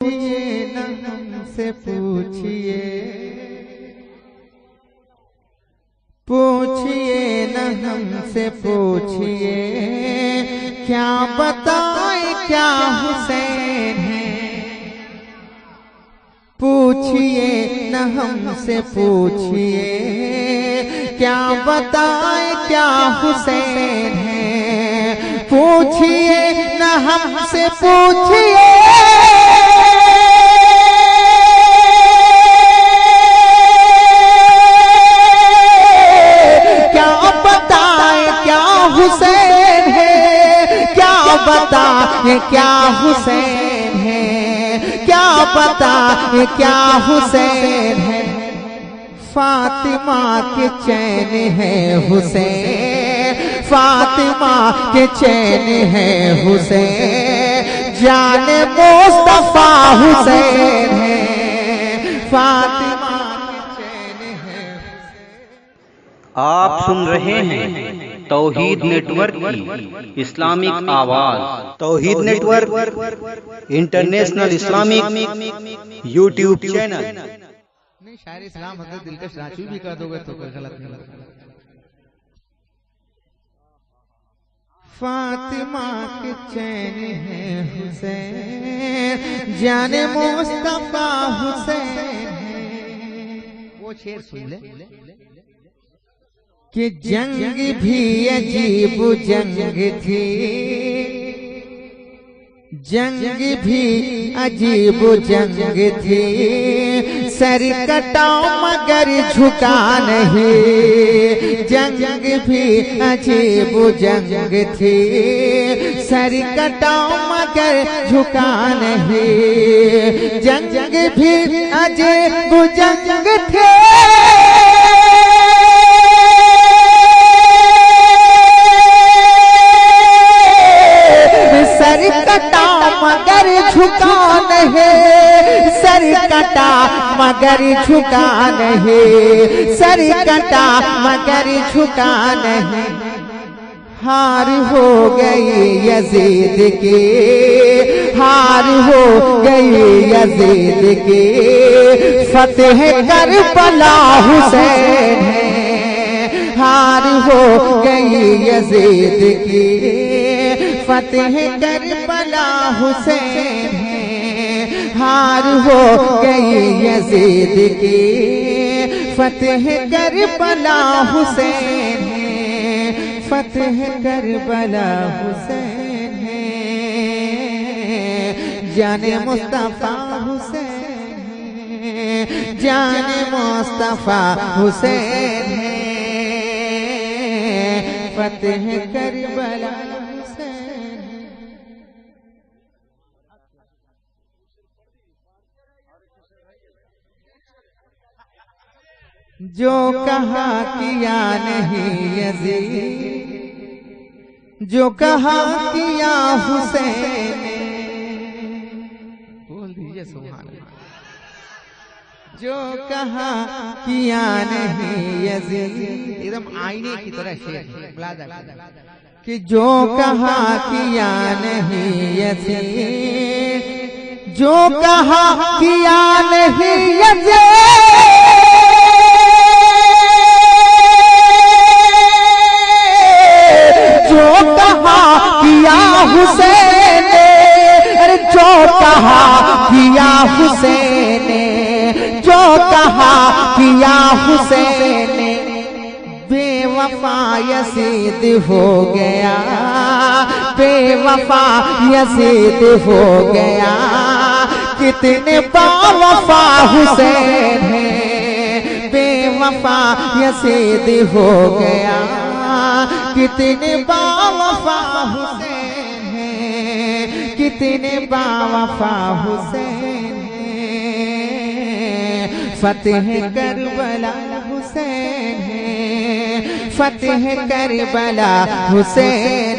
पूछिए न हमसे पूछिए, पूछिए न हमसे पूछिए, क्या बताए क्या हुसैन है। पूछिए न हमसे पूछिए, क्या बताए क्या हुसैन है। पूछिए न हमसे पूछिए, क्या हुसैन है, क्या पता है क्या हुसैन है। फातिमा के चैन है हुसैन, फातिमा के चैन है हुसैन, जाने मुस्तफा हुसैन है। फातिमा के चैन है। आप सुन रहे हैं तौहीद नेटवर्क की इस्लामिक आवाज। Tauheed network international Islamic YouTube channel. नहीं शायर इस्लाम हजरत दिलकश रांची भी कर दोगे तो कोई गलत नहीं लगता। फातिमा के चैन है हुसैन, जाने मुस्तफा हुसैन है। वो शेर सुन ले कि जंग भी अजीब जंग थी, जंग भी अजीब जंग थी, सर कटाओ मगर झुका नहीं। जंग भी अजीब जंग थी, सर कटाओ मगर झुका नहीं। जंग भी अजीब जंग थे, सर कटा मगर झुका नहीं, सर कटा मगर झुका नहीं, सर कटा मगर झुका नहीं। हार हो गई यजीद की, हार हो गई यजीद की, फतेह करबला हुसैन है। हार हो गई यजीद की, फतेह करबला हुसैन है। हार हो गई यजीद की, फतेह करबला हुसैन है। फतेह करबला हुसैन है, जाने मुस्तफा हुसैन है, जाने मुस्तफा हुसैन है। फतेह करबला जो कहा किया नहीं यजीद, जो कहा किया हुसैन ने। बोल दीजिए सुभान अल्लाह। जो कहा किया नहीं यजीद, एकदम आईने की तरह शेर कि जो कहा किया नहीं यजीद, जो कहा किया नहीं यजीद, जो कहा किया हुसैन ने। अरे जो कहा किया हुसैन ने, जो कहा किया हुसैन ने। बेवफा यजीद हो गया, बेवफा यजीद हो गया, कितने बावफा हुसैन है। बेवफा यजीद हो गया, कितने बावफा हुसैन है, कितने बावफा हुसैन है। फतेह करबला हुसैन है, फतेह करबला हुसैन